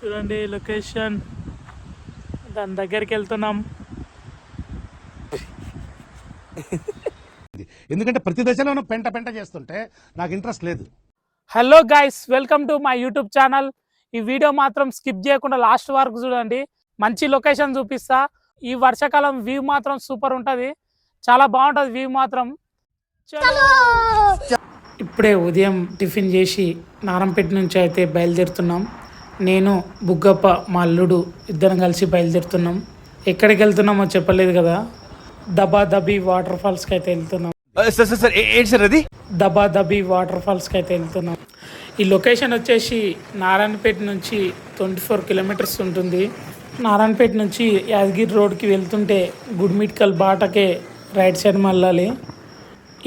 చూడండి లొకేషన్, దాని దగ్గరికి వెళ్తున్నాం. ఎందుకంటే ప్రతి దశలోనూ పెంట పెంట చేస్తుంటే నాకు ఇంట్రెస్ట్ లేదు. Hello guys, welcome to my YouTube channel. ఈ వీడియో మాత్రం స్కిప్ చేయకుండా లాస్ట్ వరకు చూడండి. మంచి లొకేషన్ చూపిస్తా. ఈ వర్షాకాలం వ్యూ మాత్రం సూపర్ ఉంటుంది, చాలా బాగుంటుంది వ్యూ మాత్రం. ఇప్పుడే ఉదయం టిఫిన్ చేసి నారంపేట నుంచి అయితే బయలుదేరుతున్నాం. నేను బుగ్గప్ప మా అల్లుడు ఇద్దరం కలిసి బయలుదేరుతున్నాం. ఎక్కడికి వెళ్తున్నామో చెప్పలేదు కదా, దబా దబీ వాటర్ ఫాల్స్కి అయితే వెళ్తున్నాం. దబా దబీ వాటర్ ఫాల్స్కి అయితే వెళ్తున్నాం. ఈ లొకేషన్ వచ్చేసి నారాయణపేట నుంచి 24 కిలోమీటర్స్ ఉంటుంది. నారాయణపేట నుంచి యాదగిరి రోడ్కి వెళ్తుంటే గుడిమిట్కల్ బాటకే రైట్ సైడ్ మళ్ళాలి.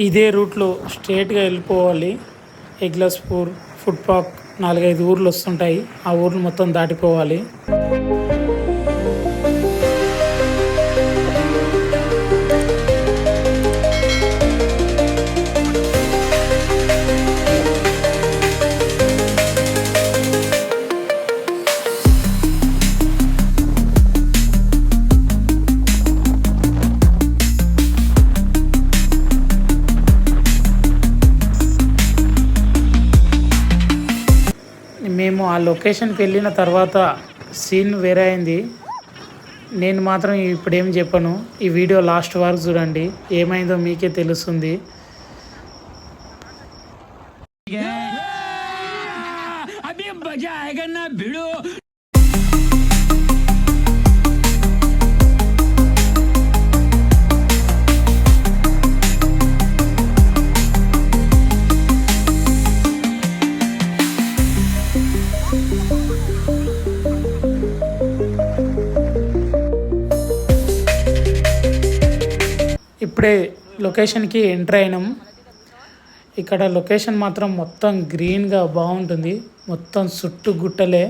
ఇదే రూట్లో స్ట్రేట్గా వెళ్ళిపోవాలి. ఎగ్లస్పూర్, ఫుట్పాక్ 4-5 ఊర్లు వస్తుంటాయి. ఆ ఊర్లు మొత్తం దాటిపోవాలి. మేము ఆ లొకేషన్కి వెళ్ళిన తర్వాత సీన్ వేరే అయింది. నేను మాత్రం ఇప్పుడు ఏం చెప్పను, ఈ వీడియో లాస్ట్ వరకు చూడండి, ఏమైందో మీకే తెలుస్తుంది. ఇప్పుడే లొకేషన్కి ఎంటర్ అయినాం. ఇక్కడ లొకేషన్ మాత్రం మొత్తం గ్రీన్గా బాగుంటుంది, మొత్తం చుట్టూ గుట్టలే.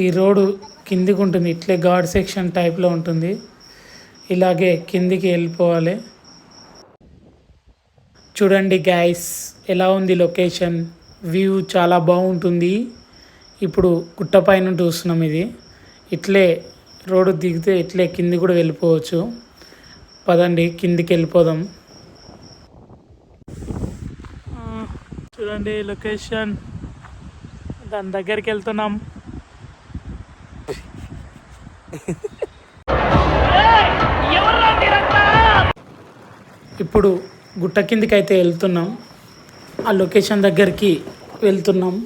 ఈ రోడ్డు కిందికి ఉంటుంది, ఇట్లే ఘాట్ సెక్షన్ టైప్లో ఉంటుంది. ఇలాగే కిందికి వెళ్ళిపోవాలి. చూడండి గైస్, ఎలా ఉంది లొకేషన్, వ్యూ చాలా బాగుంటుంది. ఇప్పుడు గుట్ట పైన చూస్తున్నాం. ఇది ఇట్లే రోడ్డు దిగితే ఇట్లే కింది కూడా వెళ్ళిపోవచ్చు. పదండి కిందికి వెళ్ళిపోదాం. చూడండి లొకేషన్, దాని దగ్గరికి వెళ్తున్నాం. ఇప్పుడు గుట్ట కిందికి అయితే వెళ్తున్నాం. ఆ లొకేషన్ దగ్గరికి వెళ్తున్నాం.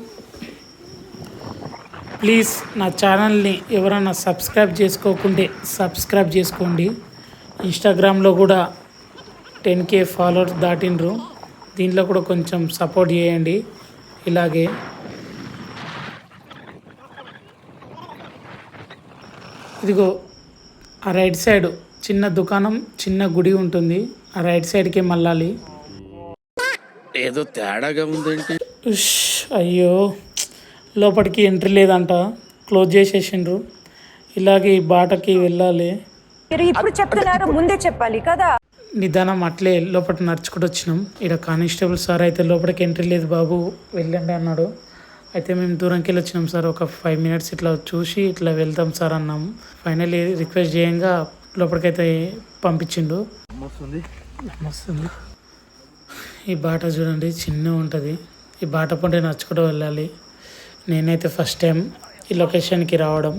ప్లీజ్ నా ఛానల్ని ఎవరైనా సబ్స్క్రైబ్ చేసుకోకుంటే సబ్స్క్రైబ్ చేసుకోండి. ఇన్స్టాగ్రామ్లో కూడా 10K ఫాలోవర్స్ దాటిండ్రు, దీంట్లో కూడా కొంచెం సపోర్ట్ చేయండి. ఇలాగే ఇదిగో ఆ రైట్ సైడ్ చిన్న దుకాణం, చిన్న గుడి ఉంటుంది. ఆ రైట్ సైడ్కే మళ్ళాలి. ఏదో తేడాగా ఉందేంటి? అయ్యో, లోపలికి ఎంట్రీ లేదంట, క్లోజ్ చేసేసిండ్రు. ఇలాగే ఈ బాటకి వెళ్ళాలి. ఇప్పుడు చెప్తున్నారు, ముందే చెప్పాలి కదా. నిదానం అట్లే లోపల నడుచుకుంటూ వచ్చినాం. ఇక్కడ కానిస్టేబుల్ సార్ అయితే లోపలికి ఎంట్రీ లేదు బాబు, వెళ్ళండి అన్నాడు. అయితే మేము దూరంకి వెళ్ళి వచ్చినాం సార్, ఒక 5 మినిట్స్ ఇట్లా చూసి ఇట్లా వెళ్తాం సార్ అన్నాము. ఫైనల్లీ రిక్వెస్ట్ చేయంగా లోపలికైతే పంపించిండు. మస్తుంది. ఈ బాట చూడండి, చిన్నగా ఉంటుంది. ఈ బాట పొంటే నడుచుకుంటూ వెళ్ళాలి. నేనైతే ఫస్ట్ టైం ఈ లొకేషన్కి రావడం.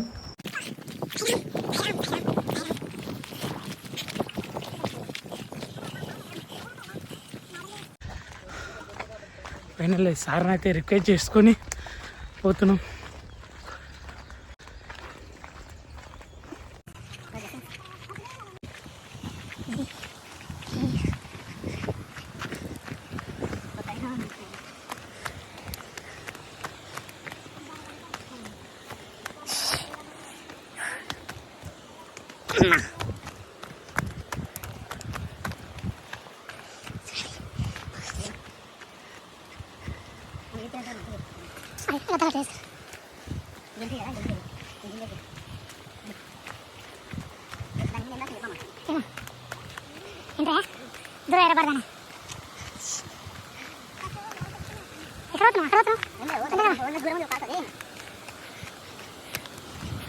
ఫైనల్ సార్ని అయితే రిక్వెస్ట్ చేసుకొని పోతున్నాం.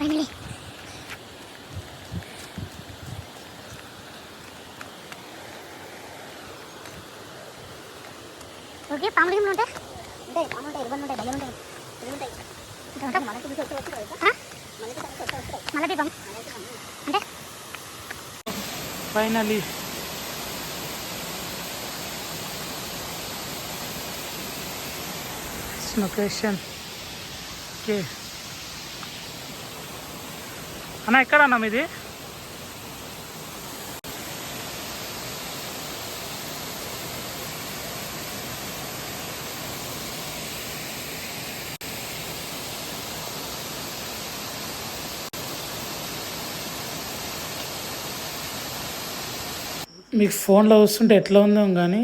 ఫైనలీ ఓకే పాములు గిమ్లు ఉంటాయి ఇవన్నీ ఉంటాయి భయం ఉంటాయి మళ్ళీ దీపం అంటే ఫైనలీ లొకేషన్ ఓకే అన్న ఎక్కడ అన్నా మీది మీకు ఫోన్లో చూస్తుంటే ఎట్లా ఉందో కానీ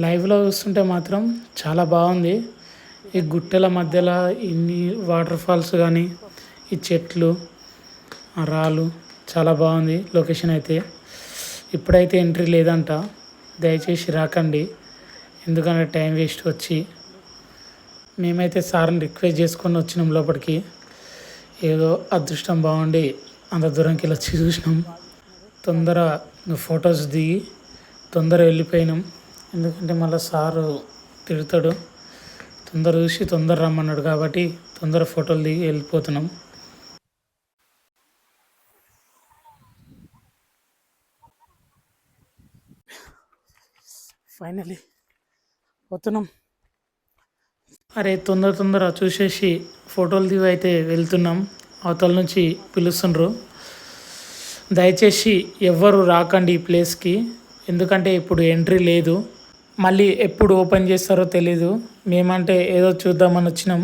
లైవ్లో చూస్తుంటే మాత్రం చాలా బాగుంది. ఈ గుట్టల మధ్యలో ఇన్ని వాటర్ ఫాల్స్ కానీ ఈ చెట్లు ఆ రాళ్ళు చాలా బాగుంది లొకేషన్ అయితే. ఇప్పుడైతే ఎంట్రీ లేదంట, దయచేసి రాకండి ఎందుకంటే టైం వేస్ట్ వచ్చి. మేమైతే సార్ని రిక్వెస్ట్ చేసుకొని వచ్చినాం లోపలికి. ఏదో అదృష్టం బాగుండి అంత దూరంకి వెళ్ళి వచ్చి చూసినాం. తొందర ఫొటోస్ దిగి తొందర వెళ్ళిపోయినాం, ఎందుకంటే మళ్ళీ సారు తిడతాడు. తొందర చూసి తొందర రమ్మన్నాడు కాబట్టి తొందర ఫోటోలు దిగి వెళ్ళిపోతున్నాం. ఫైనలీ పోతున్నాం. అరే తొందర చూసేసి ఫోటోలు దిగి అయితే వెళ్తున్నాం. అవతల నుంచి పిలుస్తుండ్రు, దయచేసి ఎవ్వరు రాకండి ఈ ప్లేస్కి, ఎందుకంటే ఇప్పుడు ఎంట్రీ లేదు. మళ్ళీ ఎప్పుడు ఓపెన్ చేస్తారో తెలీదు. మేమంటే ఏదో చూద్దామని వచ్చినాం,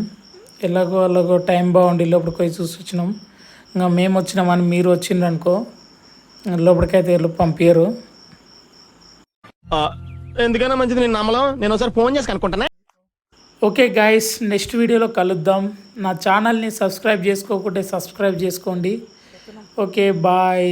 ఎలాగో టైం బాగుండి లోపలికి పోయి చూసి వచ్చినాం. ఇంకా మేము వచ్చినామని మీరు వచ్చిండ్రు అనుకో లోపలికైతే పంపించరు. ఎందుకైనా మంచిది నేను నమ్మలం. నేను ఒకసారి ఫోన్ చేసి కనుక్కుంటానే. ఓకే గాయస్, నెక్స్ట్ వీడియోలో కలుద్దాం. నా ఛానల్ని సబ్స్క్రైబ్ చేసుకోకుంటే సబ్స్క్రైబ్ చేసుకోండి. Okay bye.